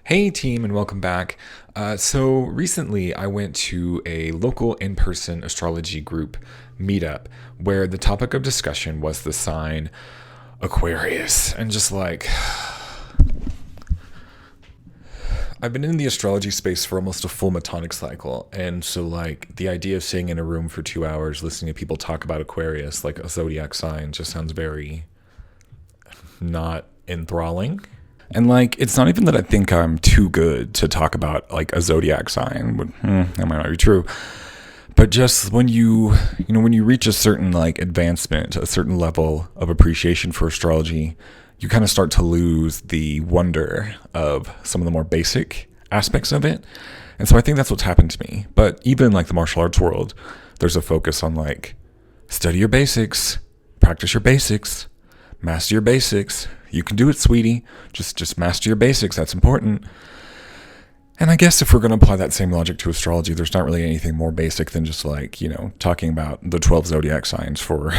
Hey team, and welcome back. So recently I went to a local in-person astrology group meetup where the topic of discussion was the sign Aquarius. And just like, I've been in the astrology space for almost a full Metonic cycle. And so like the idea of sitting in a room for 2 hours listening to people talk about Aquarius, like a zodiac sign, just sounds very not enthralling. And like, it's not even that I think I'm too good to talk about like a zodiac sign. That might not be true. But just when you reach a certain like advancement, a certain level of appreciation for astrology, you kind of start to lose the wonder of some of the more basic aspects of it. And so I think that's what's happened to me. But even like the martial arts world, there's a focus on like, study your basics, practice your basics, master your basics. You can do it, sweetie. Just master your basics. That's important. And I guess if we're going to apply that same logic to astrology, there's not really anything more basic than just like, talking about the 12 zodiac signs for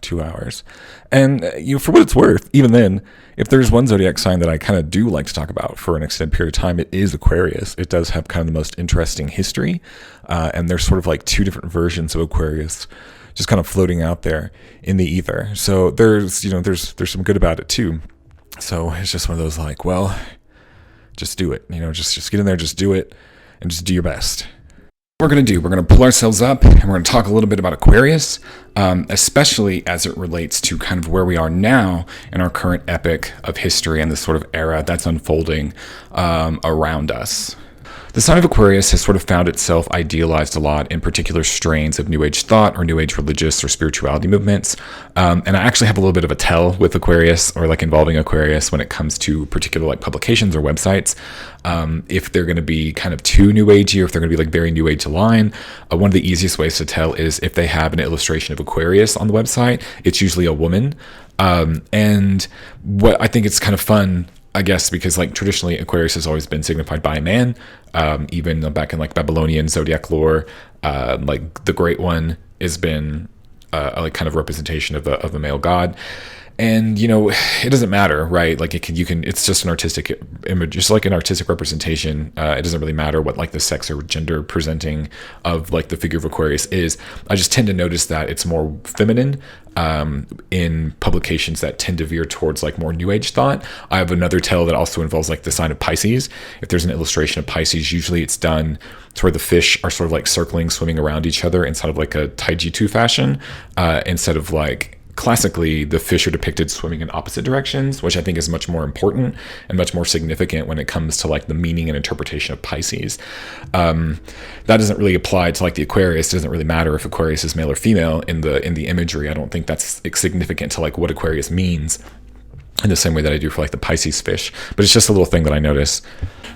2 hours. And, for what it's worth, even then, if there's one zodiac sign that I kind of do like to talk about for an extended period of time, it is Aquarius. It does have kind of the most interesting history. And there's sort of like two different versions of Aquarius just kind of floating out there in the ether. So there's some good about it too. So it's just one of those like, well, just do it, just get in there, just do it, and just do your best. What we're going to pull ourselves up, and we're going to talk a little bit about Aquarius, especially as it relates to kind of where we are now in our current epoch of history and this sort of era that's unfolding around us. The sign of Aquarius has sort of found itself idealized a lot in particular strains of New Age thought or New Age religious or spirituality movements. And I actually have a little bit of a tell with Aquarius or like involving Aquarius when it comes to particular like publications or websites. If they're going to be kind of too New Agey or if they're going to be like very New Age aligned, one of the easiest ways to tell is if they have an illustration of Aquarius on the website, it's usually a woman. And what I think it's kind of fun, I guess, because like traditionally Aquarius has always been signified by a man, even back in like Babylonian zodiac lore, like the Great One has been a like kind of representation of a male god. And, it doesn't matter, right? Like it's just an artistic image, just like an artistic representation. It doesn't really matter what like the sex or gender presenting of like the figure of Aquarius is. I just tend to notice that it's more feminine in publications that tend to veer towards like more New Age thought. I have another tell that also involves like the sign of Pisces. If there's an illustration of Pisces, usually it's done to where the fish are sort of like circling, swimming around each other inside of like a Taiji-Tu fashion, instead of like, classically, the fish are depicted swimming in opposite directions, which I think is much more important and much more significant when it comes to like the meaning and interpretation of Pisces. That doesn't really apply to like the Aquarius. It doesn't really matter if Aquarius is male or female in the imagery. I don't think that's significant to like what Aquarius means in the same way that I do for like the Pisces fish, but it's just a little thing that I notice.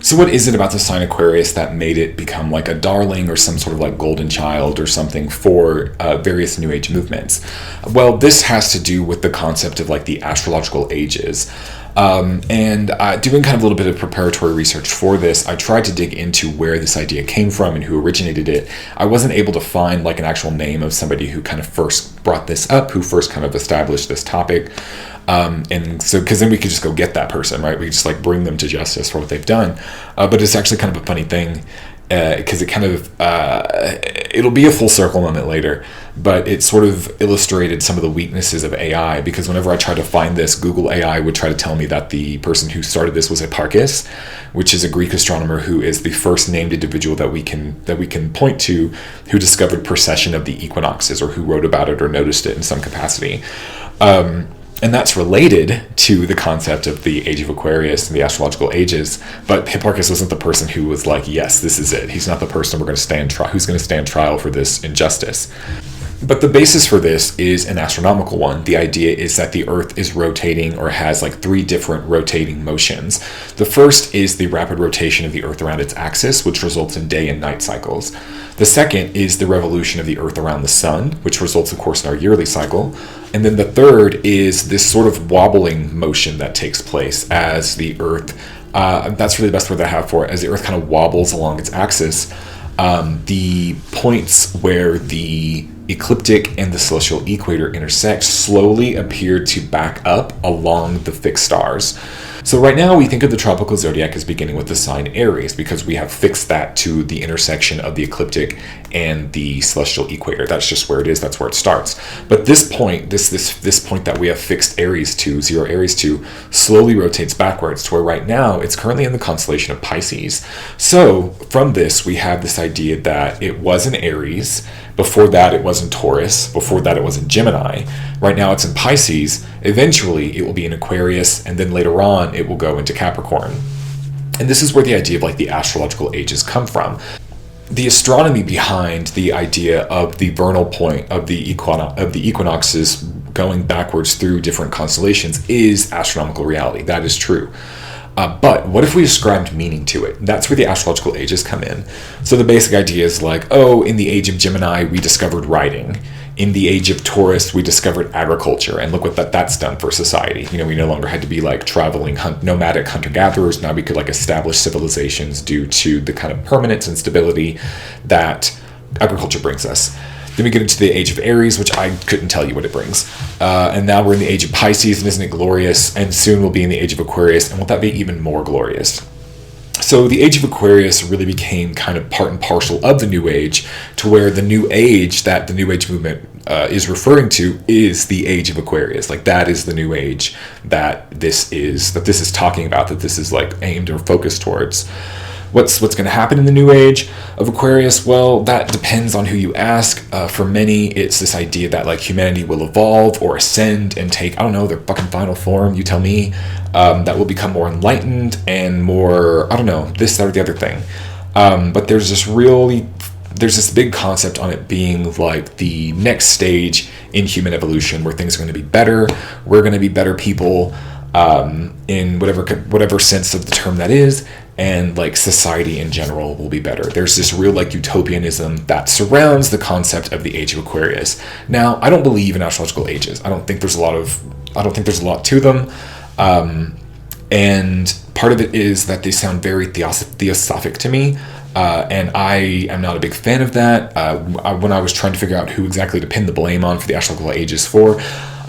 So what is it about the sign Aquarius that made it become like a darling or some sort of like golden child or something for various New Age movements? Well, this has to do with the concept of like the astrological ages. And doing kind of a little bit of preparatory research for this, I tried to dig into where this idea came from and who originated it. I wasn't able to find like an actual name of somebody who kind of first brought this up, who first kind of established this topic. And so, because then we could just go get that person, right? We could just like bring them to justice for what they've done. But it's actually kind of a funny thing, because it kind of, it'll be a full circle moment later, but it sort of illustrated some of the weaknesses of AI, because whenever I tried to find this, Google AI would try to tell me that the person who started this was Hipparchus, which is a Greek astronomer who is the first named individual that we can point to who discovered precession of the equinoxes, or who wrote about it or noticed it in some capacity. And that's related to the concept of the Age of Aquarius and the astrological ages. But Hipparchus wasn't the person who was like, yes, this is it. He's not the person who's going to stand trial for this injustice. But the basis for this is an astronomical one. The idea is that the Earth is rotating, or has like three different rotating motions. The first is the rapid rotation of the Earth around its axis, which results in day and night cycles. The second is the revolution of the Earth around the Sun, which results, of course, in our yearly cycle. And then the third is this sort of wobbling motion that takes place as the Earth, that's really the best word I have for it, as the Earth kind of wobbles along its axis. The points where the ecliptic and the celestial equator intersect slowly appear to back up along the fixed stars. So right now we think of the tropical zodiac as beginning with the sign Aries because we have fixed that to the intersection of the ecliptic and the celestial equator. That's just where it is. That's where it starts. But this point, this point that we have fixed Aries to, 0 Aries to, slowly rotates backwards to where right now it's currently in the constellation of Pisces. So from this, we have this idea that it was in Aries. Before that, it was in Taurus. Before that, it was in Gemini. Right now, it's in Pisces. Eventually, it will be in Aquarius, and then later on, it will go into Capricorn. And this is where the idea of like the astrological ages come from. The astronomy behind the idea of the vernal point of the equinoxes going backwards through different constellations is astronomical reality. That is true. But what if we ascribed meaning to it? That's where the astrological ages come in. So the basic idea is like, oh, in the age of Gemini, we discovered writing. In the age of Taurus, we discovered agriculture. And look what that's done for society. You know, we no longer had to be like traveling nomadic hunter-gatherers. Now we could like establish civilizations due to the kind of permanence and stability that agriculture brings us. Then we get into the age of Aries, which I couldn't tell you what it brings. And now we're in the age of Pisces, and isn't it glorious? And soon we'll be in the age of Aquarius, and won't that be even more glorious? So the age of Aquarius really became kind of part and parcel of the New Age, to where the New Age that the New Age movement is referring to is the age of Aquarius. Like that is the New Age that this is talking about, that this is like aimed or focused towards. What's going to happen in the new age of Aquarius? Well, that depends on who you ask. For many, it's this idea that like humanity will evolve or ascend and take, I don't know, their fucking final form, you tell me, that will become more enlightened and more, I don't know, this, that, or the other thing. But there's this big concept on it being like the next stage in human evolution where things are going to be better. We're going to be better people in whatever sense of the term that is. And like society in general will be better. There's this real like utopianism that surrounds the concept of the age of Aquarius. Now, I don't believe in astrological ages. I don't think there's a lot to them. And part of it is that they sound very theosophic to me. And I am not a big fan of that. When I was trying to figure out who exactly to pin the blame on for the astrological ages for,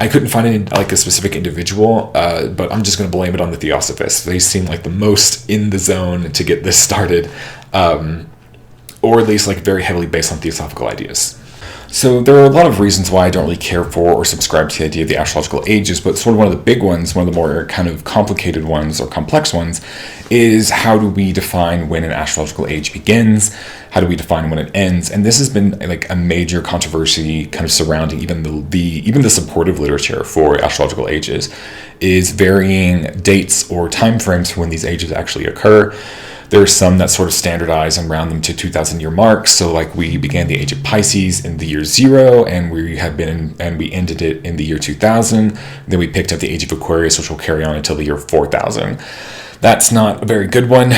I couldn't find any, like a specific individual, but I'm just going to blame it on the Theosophists. They seem like the most in the zone to get this started, or at least like very heavily based on theosophical ideas. So there are a lot of reasons why I don't really care for or subscribe to the idea of the astrological ages, but sort of one of the big ones, one of the more kind of complicated ones or complex ones, is how do we define when an astrological age begins? How do we define when it ends? And this has been like a major controversy kind of surrounding even the supportive literature for astrological ages, is varying dates or time frames for when these ages actually occur. There are some that sort of standardize and round them to 2,000-year marks. So like we began the age of Pisces in the year 0, and we ended it in the year 2000. Then we picked up the age of Aquarius, which will carry on until the year 4000. That's not a very good one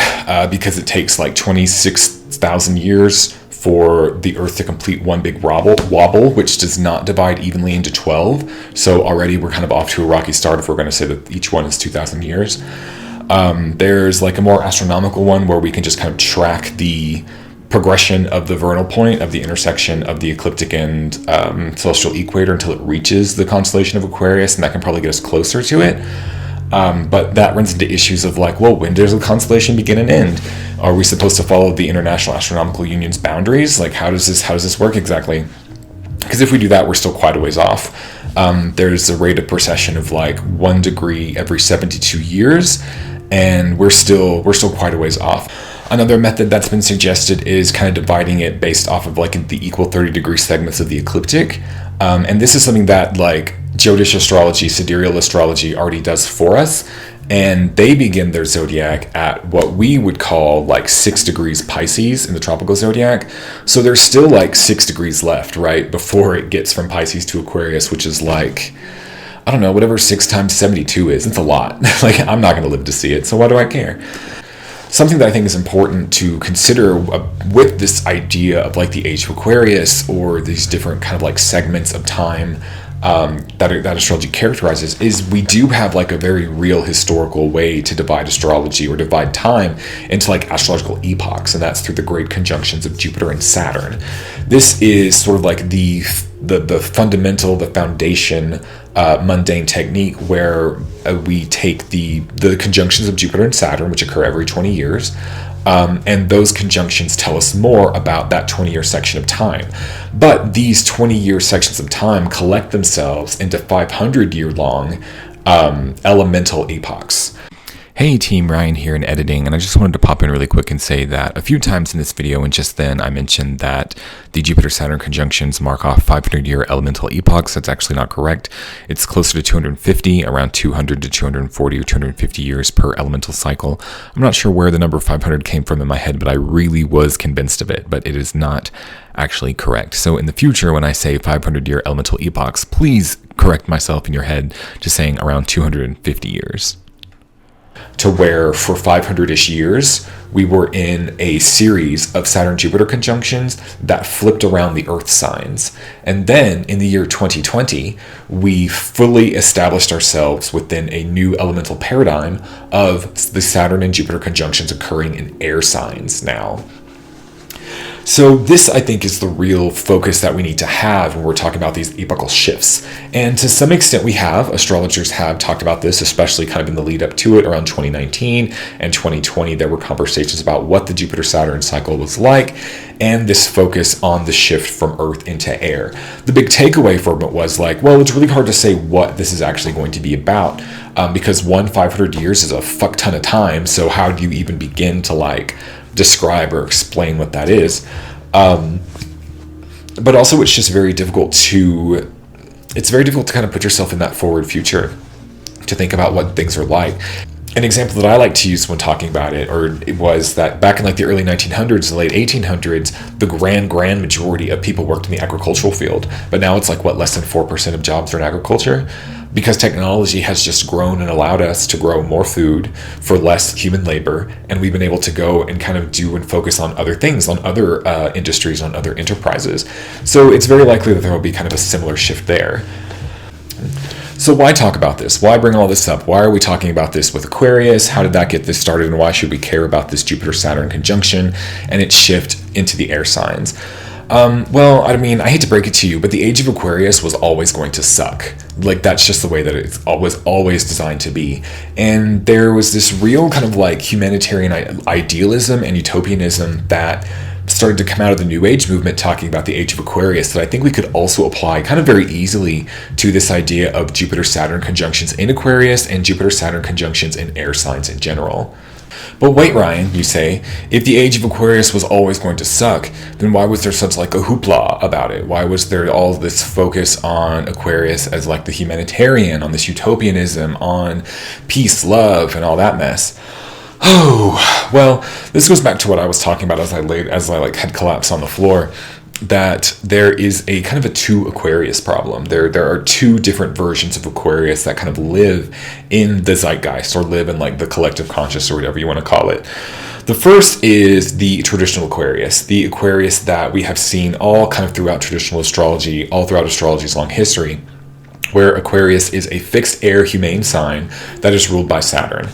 because it takes like 26,000 years for the Earth to complete one big wobble, which does not divide evenly into 12. So already we're kind of off to a rocky start if we're going to say that each one is 2,000 years. There's like a more astronomical one where we can just kind of track the progression of the vernal point of the intersection of the ecliptic and celestial equator until it reaches the constellation of Aquarius, and that can probably get us closer to it. But that runs into issues of like, well, when does the constellation begin and end? Are we supposed to follow the International Astronomical Union's boundaries? Like, how does this work exactly? Because if we do that, we're still quite a ways off. There's a rate of precession of like 1 degree every 72 years, and we're still quite a ways off. Another method that's been suggested is kind of dividing it based off of like the equal 30-degree segments of the ecliptic. And this is something that like Jyotish astrology, sidereal astrology already does for us. And they begin their zodiac at what we would call like 6 degrees Pisces in the tropical zodiac. So there's still like 6 degrees left, right, before it gets from Pisces to Aquarius, which is like, I don't know, whatever 6 times 72 is. It's a lot. Like, I'm not going to live to see it, so why do I care? Something that I think is important to consider with this idea of like the age of Aquarius or these different kind of like segments of time that astrology characterizes is we do have like a very real historical way to divide astrology or divide time into like astrological epochs, and that's through the great conjunctions of Jupiter and Saturn. This is sort of like the the fundamental, the foundation, mundane technique where we take the conjunctions of Jupiter and Saturn, which occur every 20 years, and those conjunctions tell us more about that 20-year section of time. But these 20-year sections of time collect themselves into 500-year-long elemental epochs. Hey team, Ryan here in editing, and I just wanted to pop in really quick and say that a few times in this video and just then I mentioned that the Jupiter-Saturn conjunctions mark off 500-year elemental epochs. That's actually not correct. It's closer to 250, around 200 to 240 or 250 years per elemental cycle. I'm not sure where the number 500 came from in my head, but I really was convinced of it, but it is not actually correct. So in the future, when I say 500-year elemental epochs, please correct myself in your head to saying around 250 years. To where for 500-ish years, we were in a series of Saturn-Jupiter conjunctions that flipped around the Earth signs. And then in the year 2020, we fully established ourselves within a new elemental paradigm of the Saturn and Jupiter conjunctions occurring in air signs now. So this, I think, is the real focus that we need to have when we're talking about these epochal shifts. And to some extent astrologers have talked about this, especially kind of in the lead up to it around 2019 and 2020. There were conversations about what the Jupiter-Saturn cycle was like and this focus on the shift from Earth into air. The big takeaway from it was like, well, it's really hard to say what this is actually going to be about because 500 years is a fuck ton of time. So how do you even begin to describe or explain what that is? But also it's just very difficult to kind of put yourself in that forward future to think about what things are like. An example that I like to use when talking about it was that back in the early 1900s, the late 1800s, the grand majority of people worked in the agricultural field. But now it's less than 4% of jobs are in agriculture, because technology has just grown and allowed us to grow more food for less human labor. And we've been able to go and kind of do and focus on other things, on other industries, on other enterprises. So it's very likely that there will be kind of a similar shift there. So why talk about this? Why bring all this up? Why are we talking about this with Aquarius? How did that get this started? And why should we care about this Jupiter-Saturn conjunction and its shift into the air signs? Well, I mean, I hate to break it to you, but the Age of Aquarius was always going to suck. That's just the way that it's always designed to be. And there was this real kind of humanitarian idealism and utopianism that started to come out of the New Age movement talking about the Age of Aquarius that I think we could also apply kind of very easily to this idea of Jupiter-Saturn conjunctions in Aquarius and Jupiter-Saturn conjunctions in air signs in general. But wait, Ryan, you say, if the Age of Aquarius was always going to suck, then why was there such a hoopla about it? Why was there all this focus on Aquarius as the humanitarian, on this utopianism, on peace, love, and all that mess? Oh, well, this goes back to what I was talking about as I had collapsed on the floor, that there is a kind of a two Aquarius problem. There are two different versions of Aquarius that kind of live in the zeitgeist or live in the collective conscious or whatever you want to call it. The first is the traditional Aquarius, the Aquarius that we have seen all kind of throughout traditional astrology, all throughout astrology's long history, where Aquarius is a fixed air humane sign that is ruled by Saturn.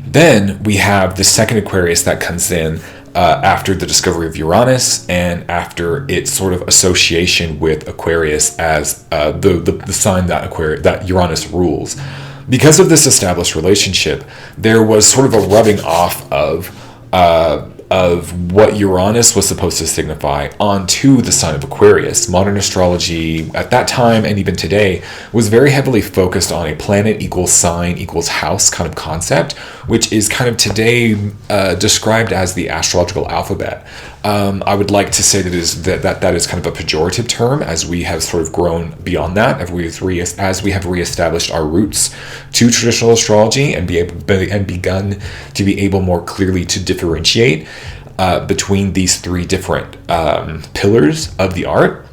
Then we have the second Aquarius that comes in after the discovery of Uranus and after its sort of association with Aquarius as the sign that Uranus rules. Because of this established relationship, there was sort of a rubbing off of what Uranus was supposed to signify onto the sign of Aquarius. Modern astrology at that time and even today was very heavily focused on a planet equals sign equals house kind of concept, which is kind of today described as the astrological alphabet. I would like to say that is kind of a pejorative term, as we have sort of grown beyond that, as we have reestablished our roots to traditional astrology and begun to be able more clearly to differentiate between these three different pillars of the art.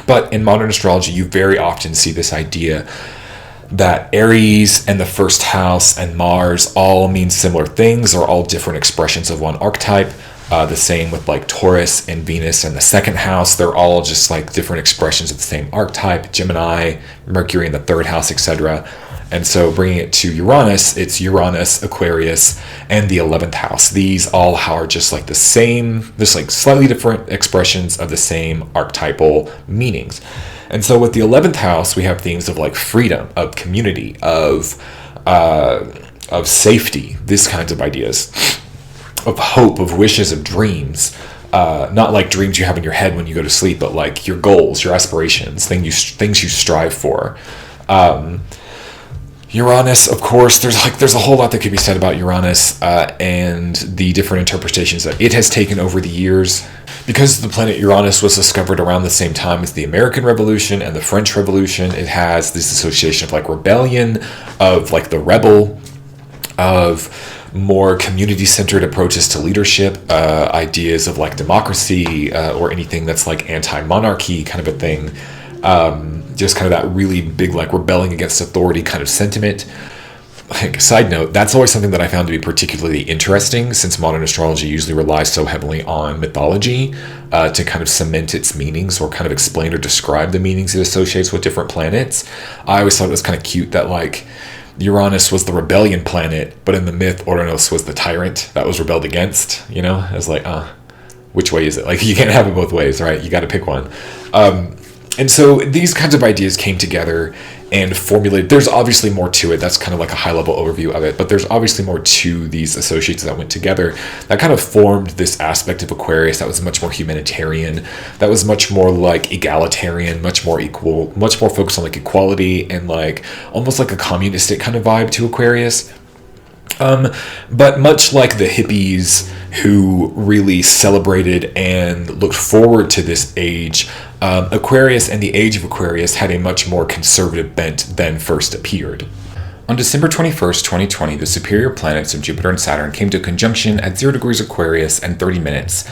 But in modern astrology, you very often see this idea that Aries and the first house and Mars all mean similar things, or all different expressions of one archetype. The same with Taurus and Venus and the second house. They're all just different expressions of the same archetype. Gemini, Mercury in the third house, etc. And so bringing it to Uranus, it's Uranus, Aquarius, and the 11th house. These all are just the same, just slightly different expressions of the same archetypal meanings. And so with the 11th house, we have themes of like freedom, of community, of safety, these kinds of ideas, of hope, of wishes, of dreams. Not like dreams you have in your head when you go to sleep, but like your goals, your aspirations, things you strive for. Uranus, of course, there's a whole lot that could be said about Uranus and the different interpretations that it has taken over the years. Because the planet Uranus was discovered around the same time as the American Revolution and the French Revolution, it has this association of like rebellion, of like the rebel, of more community-centered approaches to leadership, ideas of like democracy or anything that's like anti-monarchy kind of a thing. Just kind of that really big like rebelling against authority kind of sentiment. Like, side note, that's always something that I found to be particularly interesting, since modern astrology usually relies so heavily on mythology to kind of cement its meanings or kind of explain or describe the meanings it associates with different planets. I always thought it was kind of cute that like Uranus was the rebellion planet, but in the myth, Uranus was the tyrant that was rebelled against, you know? I was like, which way is it? Like, you can't have it both ways, right? You got to pick one. And so these kinds of ideas came together and formulated. There's obviously more to it. That's kind of like a high-level overview of it, but there's obviously more to these associates that went together that kind of formed this aspect of Aquarius that was much more humanitarian, that was much more like egalitarian, much more equal, much more focused on like equality and like almost like a communistic kind of vibe to Aquarius. But much like the hippies who really celebrated and looked forward to this age, Aquarius and the Age of Aquarius had a much more conservative bent than first appeared. On December 21st, 2020, the superior planets of Jupiter and Saturn came to conjunction at 0 degrees Aquarius and 30 minutes,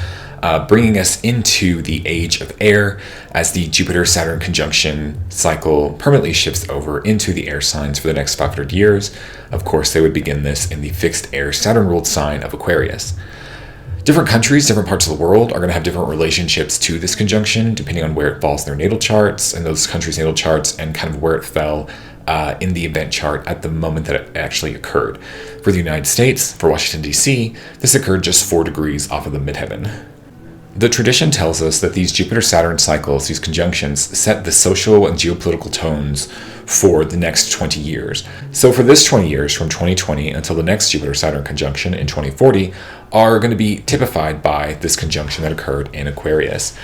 bringing us into the Age of Air as the Jupiter-Saturn conjunction cycle permanently shifts over into the air signs for the next 500 years. Of course, they would begin this in the fixed air Saturn-ruled sign of Aquarius. Different countries, different parts of the world are going to have different relationships to this conjunction, depending on where it falls in their natal charts and those countries' natal charts and kind of where it fell in the event chart at the moment that it actually occurred. For the United States, for Washington, D.C., this occurred just 4 degrees off of the midheaven. The tradition tells us that these Jupiter-Saturn cycles, these conjunctions, set the social and geopolitical tones for the next 20 years. So for this 20 years, from 2020 until the next Jupiter-Saturn conjunction in 2040, are going to be typified by this conjunction that occurred in Aquarius.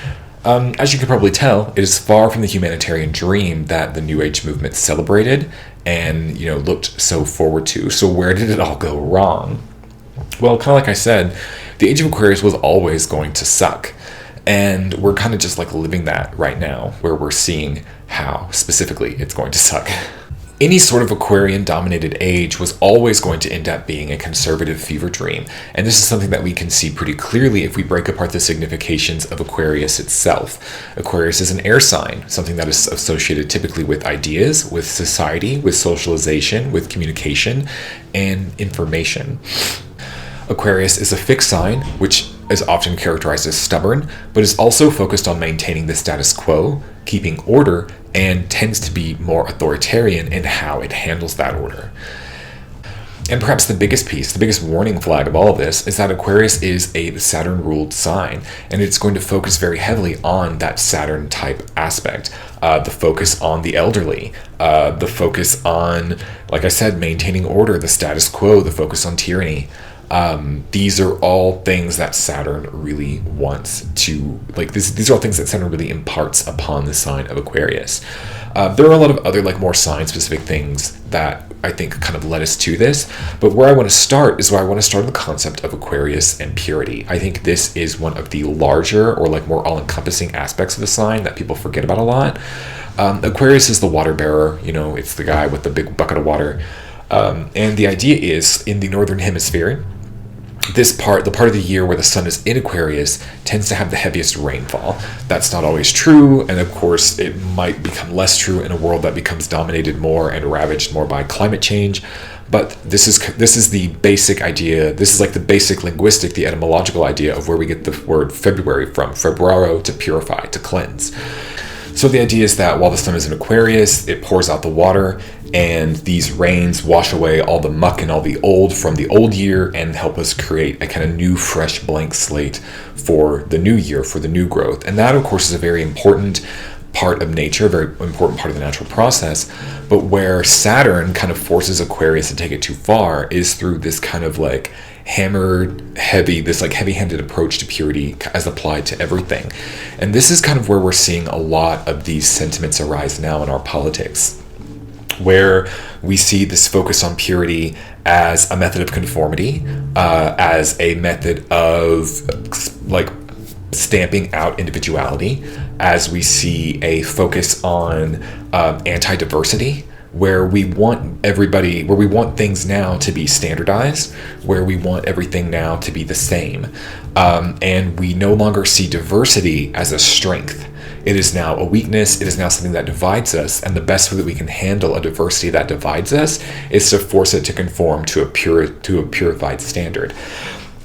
As you can probably tell, it is far from the humanitarian dream that the New Age movement celebrated and, looked so forward to. So where did it all go wrong? Well, kind of like I said, the Age of Aquarius was always going to suck. And we're kind of just like living that right now, where we're seeing how specifically it's going to suck. Any sort of Aquarian-dominated age was always going to end up being a conservative fever dream. And this is something that we can see pretty clearly if we break apart the significations of Aquarius itself. Aquarius is an air sign, something that is associated typically with ideas, with society, with socialization, with communication, and information. Aquarius is a fixed sign, which is often characterized as stubborn, but is also focused on maintaining the status quo, keeping order, and tends to be more authoritarian in how it handles that order. And perhaps the biggest piece, the biggest warning flag of all of this, is that Aquarius is a Saturn-ruled sign, and it's going to focus very heavily on that Saturn-type aspect. The focus on the elderly, the focus on, like I said, maintaining order, the status quo, the focus on tyranny. These are all things that Saturn really wants to, these are all things that Saturn really imparts upon the sign of Aquarius. There are a lot of other, more sign-specific things that I think kind of led us to this, but where I want to start is where I want to start on the concept of Aquarius and purity. I think this is one of the larger or more all-encompassing aspects of the sign that people forget about a lot. Aquarius is the water bearer, it's the guy with the big bucket of water. And the idea is, in the northern hemisphere, the part of the year where the sun is in Aquarius tends to have the heaviest rainfall. That's not always true, and of course it might become less true in a world that becomes dominated more and ravaged more by climate change. But this is the basic idea. This is the basic linguistic, the etymological idea of where we get the word February from. Febrero, to purify, to cleanse. So the idea is that while the sun is in Aquarius, it pours out the water, and these rains wash away all the muck and all the old from the old year and help us create a kind of new, fresh, blank slate for the new year, for the new growth. And that, of course, is a very important part of nature, a very important part of the natural process. But where Saturn kind of forces Aquarius to take it too far is through this kind of like heavy-handed approach to purity as applied to everything. And this is kind of where we're seeing a lot of these sentiments arise now in our politics, where we see this focus on purity as a method of conformity, as a method of like stamping out individuality, as we see a focus on anti-diversity, where we want things now to be standardized, where we want everything now to be the same. And we no longer see diversity as a strength. It is now a weakness. It is now something that divides us. And the best way that we can handle a diversity that divides us is to force it to conform to a purified standard.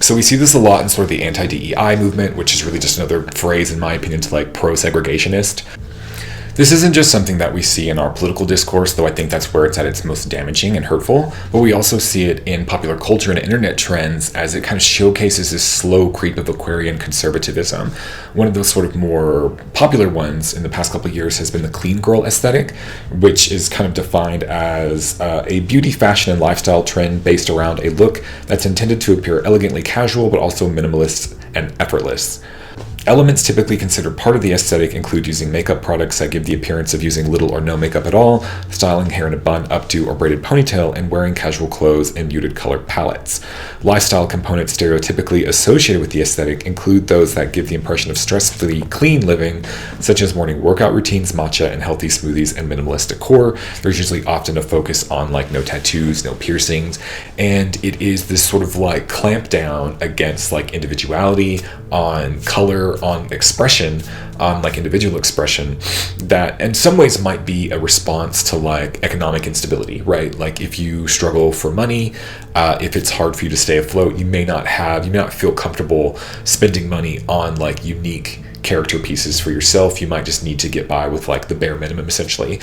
So we see this a lot in sort of the anti-DEI movement, which is really just another phrase, in my opinion, to like pro-segregationist. This isn't just something that we see in our political discourse, though I think that's where it's at its most damaging and hurtful, but we also see it in popular culture and internet trends as it kind of showcases this slow creep of Aquarian conservatism. One of those sort of more popular ones in the past couple of years has been the clean girl aesthetic, which is kind of defined as a beauty, fashion, and lifestyle trend based around a look that's intended to appear elegantly casual, but also minimalist and effortless. Elements typically considered part of the aesthetic include using makeup products that give the appearance of using little or no makeup at all, styling hair in a bun, updo, or braided ponytail, and wearing casual clothes in muted color palettes. Lifestyle components stereotypically associated with the aesthetic include those that give the impression of stress-free, clean living, such as morning workout routines, matcha, and healthy smoothies, and minimalist decor. There's usually often a focus on like no tattoos, no piercings, and it is this sort of like clamp down against like individuality, on color, on expression, on like individual expression, that in some ways might be a response to like economic instability, right? Like if you struggle for money, if it's hard for you to stay afloat, you may not feel comfortable spending money on like unique character pieces for yourself. You might just need to get by with like the bare minimum, essentially.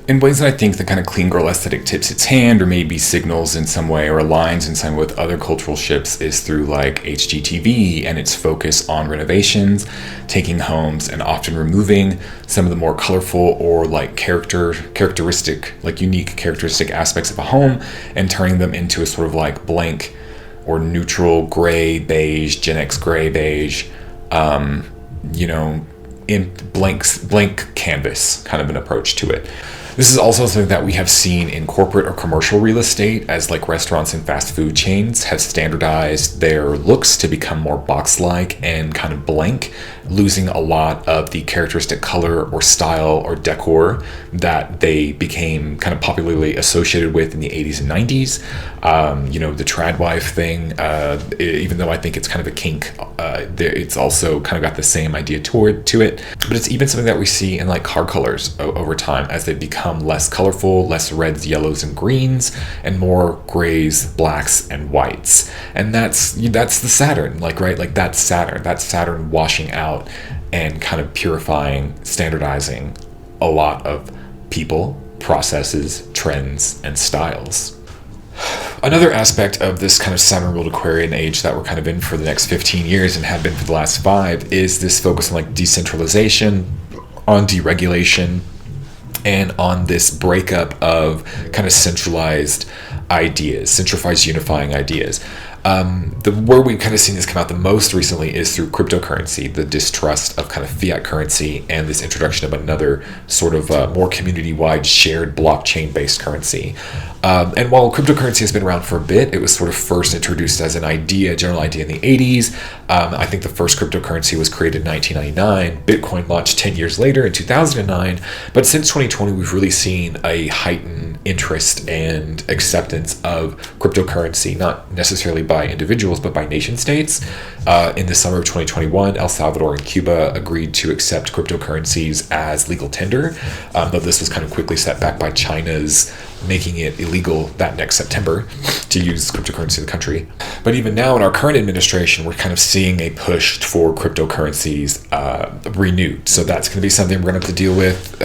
In ways that I think the kind of clean girl aesthetic tips its hand, or maybe signals in some way or aligns in some way with other cultural shifts, is through like HGTV and its focus on renovations, taking homes and often removing some of the more colorful or like characteristic, like unique characteristic aspects of a home and turning them into a sort of like blank or neutral gray beige, Gen X gray beige, in blank canvas kind of an approach to it. This is also something that we have seen in corporate or commercial real estate, as like restaurants and fast food chains have standardized their looks to become more box-like and kind of blank, losing a lot of the characteristic color or style or decor that they became kind of popularly associated with in the 80s and 90s. The trad wife thing, even though I think it's kind of a kink, it's also kind of got the same idea to it. But it's even something that we see in like car colors over time as they become less colorful, less reds, yellows, and greens, and more grays, blacks, and whites. And that's the Saturn, like, right? Like that's Saturn washing out and kind of purifying, standardizing a lot of people, processes, trends, and styles. Another aspect of this kind of Saturn-ruled Aquarian age that we're kind of in for the next 15 years and have been for the last 5 is this focus on like decentralization, on deregulation, and on this breakup of kind of centralized ideas, centralized unifying ideas. Where we've kind of seen this come out the most recently is through cryptocurrency, the distrust of kind of fiat currency, and this introduction of another sort of more community-wide shared blockchain-based currency. And while cryptocurrency has been around for a bit, it was sort of first introduced as an idea, general idea in the 80s. I think the first cryptocurrency was created in 1999. Bitcoin launched 10 years later in 2009. But since 2020, we've really seen a heightened interest and acceptance of cryptocurrency, not necessarily by individuals, but by nation states. In the summer of 2021, El Salvador and Cuba agreed to accept cryptocurrencies as legal tender, though this was kind of quickly set back by China's making it illegal that next September to use cryptocurrency in the country. But even now in our current administration, we're kind of seeing a push for cryptocurrencies renewed. So that's going to be something we're going to have to deal with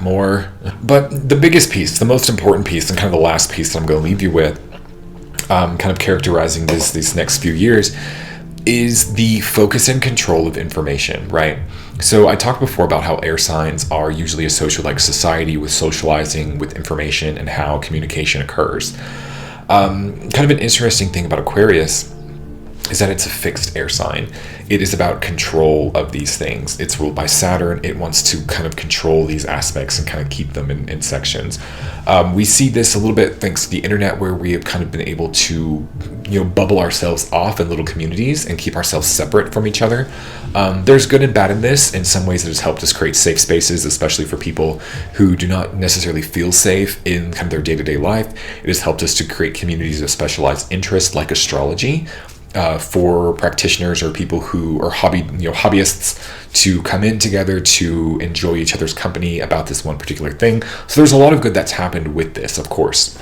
more. But the biggest piece, the most important piece, and kind of the last piece that I'm going to leave you with, kind of characterizing these next few years, is the focus and control of information, right? So I talked before about how air signs are usually a social-like society with socializing with information and how communication occurs. Kind of an interesting thing about Aquarius is that it's a fixed air sign. It is about control of these things. It's ruled by Saturn. It wants to kind of control these aspects and kind of keep them in sections. We see this a little bit thanks to the internet, where we have kind of been able to, bubble ourselves off in little communities and keep ourselves separate from each other. There's good and bad in this. In some ways, it has helped us create safe spaces, especially for people who do not necessarily feel safe in kind of their day-to-day life. It has helped us to create communities of specialized interest, like astrology, for practitioners or people who are hobbyists to come in together to enjoy each other's company about this one particular thing. So there's a lot of good that's happened with this, of course.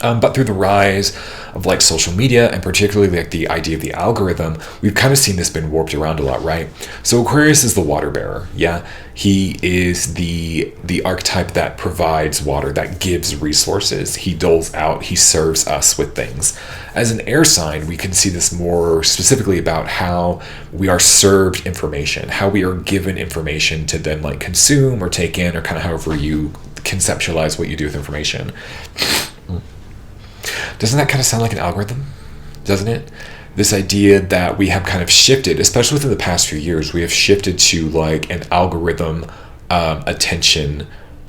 But through the rise of like social media, and particularly like the idea of the algorithm, we've kind of seen this been warped around a lot, right? So Aquarius is the water bearer. Yeah, he is the archetype that provides water, that gives resources. He doles out, he serves us with things. As an air sign, we can see this more specifically about how we are served information, how we are given information to then like consume or take in, or kind of however you conceptualize what you do with information. Doesn't that kind of sound like an algorithm? Doesn't it? This idea that we have kind of shifted, especially within the past few years, we have shifted to like an algorithm attention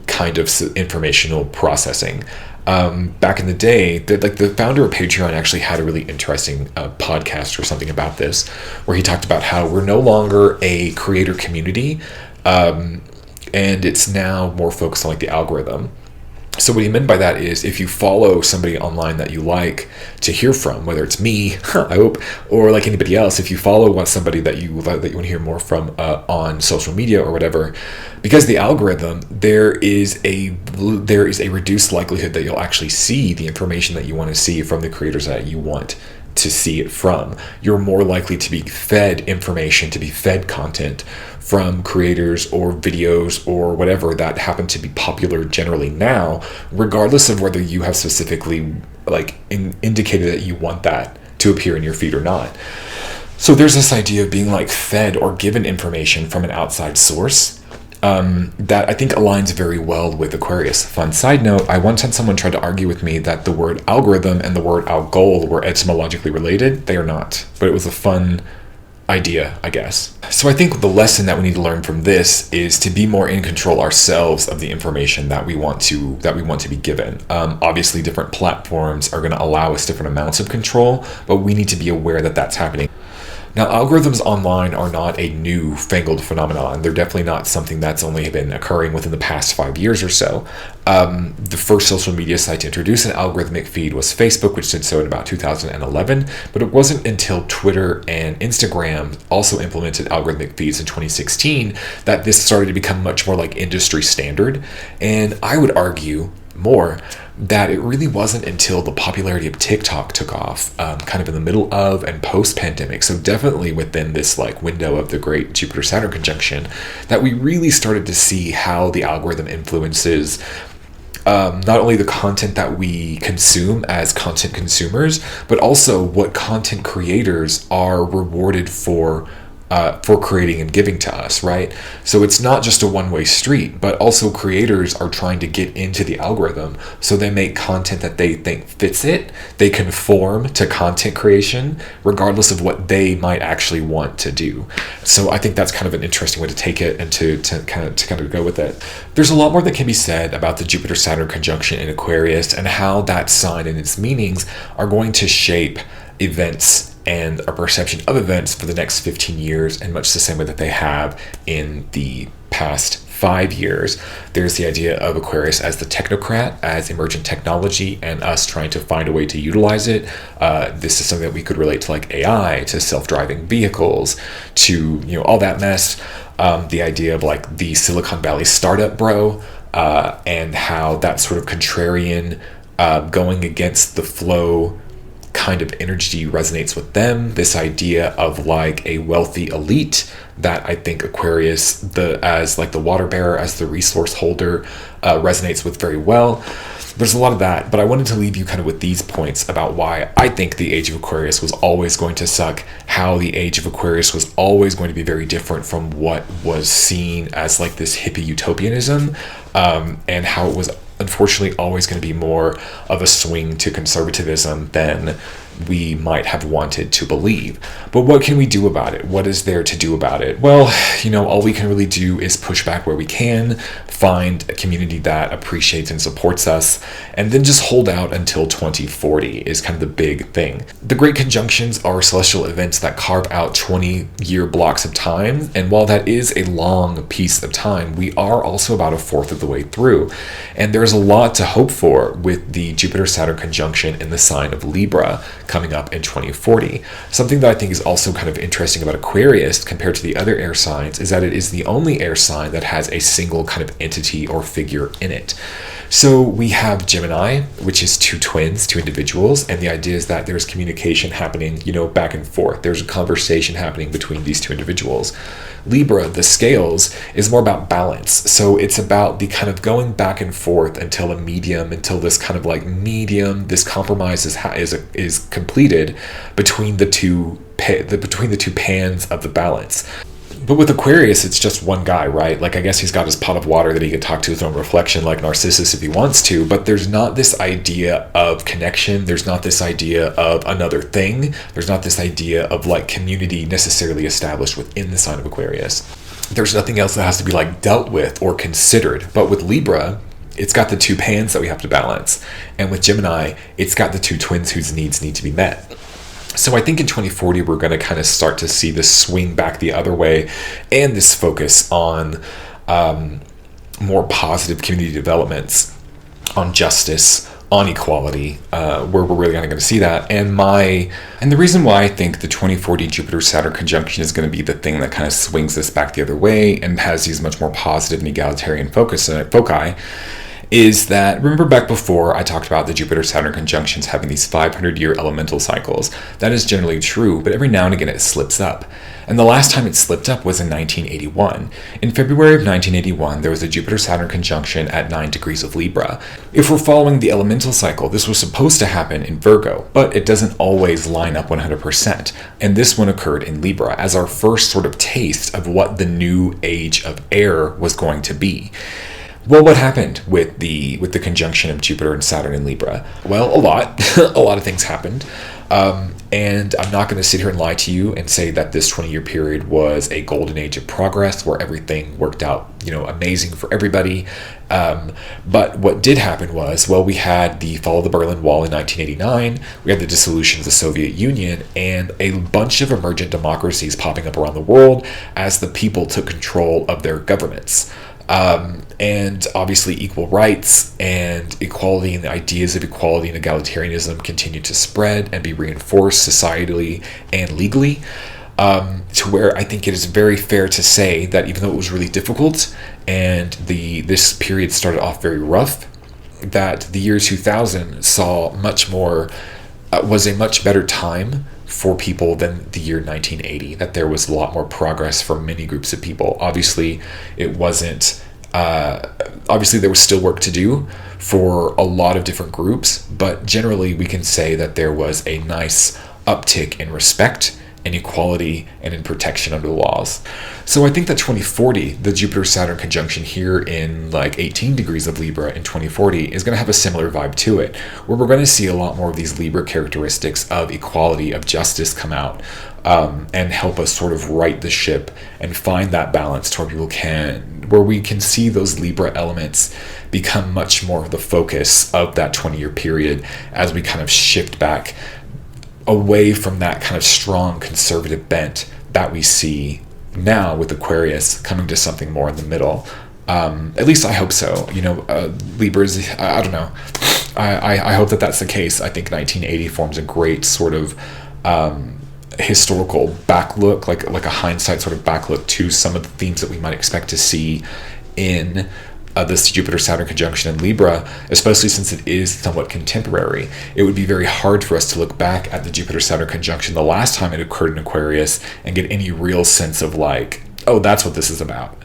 kind of informational processing. Back in the day, the founder of Patreon actually had a really interesting podcast or something about this, where he talked about how we're no longer a creator community, and it's now more focused on like the algorithm. So what he meant by that is, if you follow somebody online that you like to hear from, whether it's me, I hope, or like anybody else, if you follow somebody that you want to hear more from on social media or whatever, because the algorithm, there is a reduced likelihood that you'll actually see the information that you want to see from the creators that you want to see it from. You're more likely to be fed information, to be fed content from creators or videos or whatever that happen to be popular generally now, regardless of whether you have specifically like indicated that you want that to appear in your feed or not. So there's this idea of being like fed or given information from an outside source that I think aligns very well with Aquarius. Fun side note, I once had someone try to argue with me that the word algorithm and the word algol were etymologically related. They are not, but it was a fun idea, I guess. So I think the lesson that we need to learn from this is to be more in control ourselves of the information that we want to be given. Obviously, different platforms are going to allow us different amounts of control, but we need to be aware that that's happening. Now, algorithms online are not a new fangled phenomenon. They're definitely not something that's only been occurring within the past 5 years or so. The first social media site to introduce an algorithmic feed was Facebook, which did so in about 2011. But it wasn't until Twitter and Instagram also implemented algorithmic feeds in 2016 that this started to become much more like industry standard. And I would argue more that it really wasn't until the popularity of TikTok took off, kind of in the middle of and post-pandemic, so definitely within this like window of the great Jupiter-Saturn conjunction, that we really started to see how the algorithm influences not only the content that we consume as content consumers, but also what content creators are rewarded for creating and giving to us, right? So it's not just a one-way street, but also creators are trying to get into the algorithm, so they make content that they think fits it. They conform to content creation, regardless of what they might actually want to do. So I think that's kind of an interesting way to take it and to kind of go with it. There's a lot more that can be said about the Jupiter-Saturn conjunction in Aquarius and how that sign and its meanings are going to shape events and our perception of events for the next 15 years, in much the same way that they have in the past 5 years. There's the idea of Aquarius as the technocrat, as emergent technology, and us trying to find a way to utilize it. This is something that we could relate to like AI, to self-driving vehicles, to all that mess. The idea of like the Silicon Valley startup bro, and how that sort of contrarian, going against the flow kind of energy resonates with them. This idea of like a wealthy elite that I think Aquarius, as like the water bearer, as the resource holder, resonates with very well. There's a lot of that, but I wanted to leave you kind of with these points about why I think the Age of Aquarius was always going to suck, how the Age of Aquarius was always going to be very different from what was seen as like this hippie utopianism, and how it was unfortunately always going to be more of a swing to conservatism than we might have wanted to believe. But what can we do about it? What is there to do about it? Well, all we can really do is push back where we can, find a community that appreciates and supports us, and then just hold out until 2040 is kind of the big thing. The Great Conjunctions are celestial events that carve out 20-year blocks of time, and while that is a long piece of time, we are also about a fourth of the way through. And there's a lot to hope for with the Jupiter-Saturn conjunction in the sign of Libra coming up in 2040. Something that I think is also kind of interesting about Aquarius compared to the other air signs is that it is the only air sign that has a single kind of entity or figure in it. So we have Gemini, which is two twins, two individuals, and the idea is that there's communication happening, back and forth. There's a conversation happening between these two individuals. Libra, the scales, is more about balance. So it's about the kind of going back and forth until this kind of like medium, this compromise is completed between the two pans of the balance. But with Aquarius, it's just one guy, right? Like, I guess he's got his pot of water that he can talk to his own reflection like Narcissus if he wants to, but there's not this idea of connection. There's not this idea of another thing. There's not this idea of like community necessarily established within the sign of Aquarius. There's nothing else that has to be like dealt with or considered. But with Libra, it's got the two pans that we have to balance. And with Gemini, it's got the two twins whose needs need to be met. So I think in 2040, we're going to kind of start to see this swing back the other way and this focus on more positive community developments, on justice, on equality, where we're really going to see that. And the reason why I think the 2040 Jupiter-Saturn conjunction is going to be the thing that kind of swings this back the other way and has these much more positive and egalitarian foci is that, remember back before I talked about the Jupiter-Saturn conjunctions having these 500-year elemental cycles. That is generally true, but every now and again it slips up. And the last time it slipped up was in 1981. In February of 1981, there was a Jupiter-Saturn conjunction at 9 degrees of Libra. If we're following the elemental cycle, this was supposed to happen in Virgo, but it doesn't always line up 100%. And this one occurred in Libra as our first sort of taste of what the new age of air was going to be. Well, what happened with the conjunction of Jupiter and Saturn in Libra? Well, a lot. A lot of things happened. And I'm not going to sit here and lie to you and say that this 20-year period was a golden age of progress where everything worked out, amazing for everybody. But what did happen was, well, we had the fall of the Berlin Wall in 1989, we had the dissolution of the Soviet Union, and a bunch of emergent democracies popping up around the world as the people took control of their governments. And obviously equal rights and equality and the ideas of equality and egalitarianism continue to spread and be reinforced societally and legally, to where I think it is very fair to say that even though it was really difficult and this period started off very rough, that the year 2000 saw much more, was a much better time for people than the year 1980, that there was a lot more progress for many groups of people. Obviously, it wasn't, obviously there was still work to do for a lot of different groups, but generally we can say that there was a nice uptick in respect and equality and in protection under the laws. So I think that 2040, the Jupiter-Saturn conjunction here in like 18 degrees of Libra in 2040 is going to have a similar vibe to it, where we're going to see a lot more of these Libra characteristics of equality, of justice come out, and help us sort of right the ship and find that balance to where we can see those Libra elements become much more of the focus of that 20-year period as we kind of shift back away from that kind of strong conservative bent that we see now with Aquarius coming to something more in the middle. At least I hope so. Libras, I don't know. I hope that that's the case. I think 1980 forms a great sort of historical backlook, like a hindsight sort of backlook to some of the themes that we might expect to see in this Jupiter-Saturn conjunction in Libra, especially since it is somewhat contemporary. It would be very hard for us to look back at the Jupiter-Saturn conjunction the last time it occurred in Aquarius and get any real sense of like, oh, that's what this is about.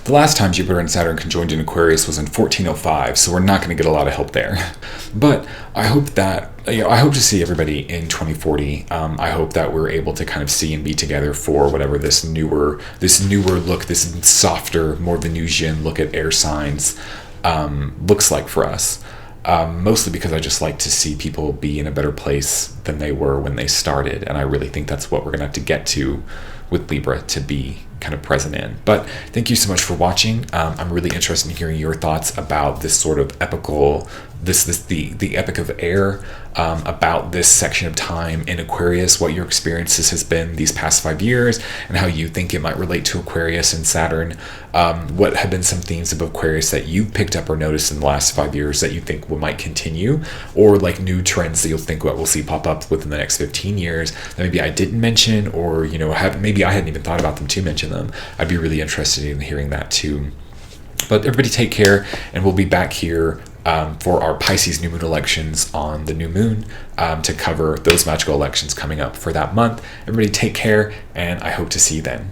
The last time Jupiter and Saturn conjoined in Aquarius was in 1405, so we're not going to get a lot of help there. But I hope that, I hope to see everybody in 2040. I hope that we're able to kind of see and be together for whatever this newer look, this softer, more Venusian look at air signs looks like for us. Mostly because I just like to see people be in a better place than they were when they started, and I really think that's what we're gonna have to get to with Libra to be kind of present in. But thank you so much for watching. I'm really interested in hearing your thoughts about this sort of epical, the epic of air, about this section of time in Aquarius, what your experiences has been these past 5 years, and how you think it might relate to Aquarius and Saturn. What have been some themes of Aquarius that you've picked up or noticed in the last 5 years that you think might continue, or like new trends that you'll think what we'll see pop up within the next 15 years that maybe I didn't mention, or maybe I hadn't even thought about them to mention them. I'd be really interested in hearing that too. But everybody take care, and we'll be back here for our Pisces new moon elections on the new moon to cover those magical elections coming up for that month. Everybody take care, and I hope to see you then.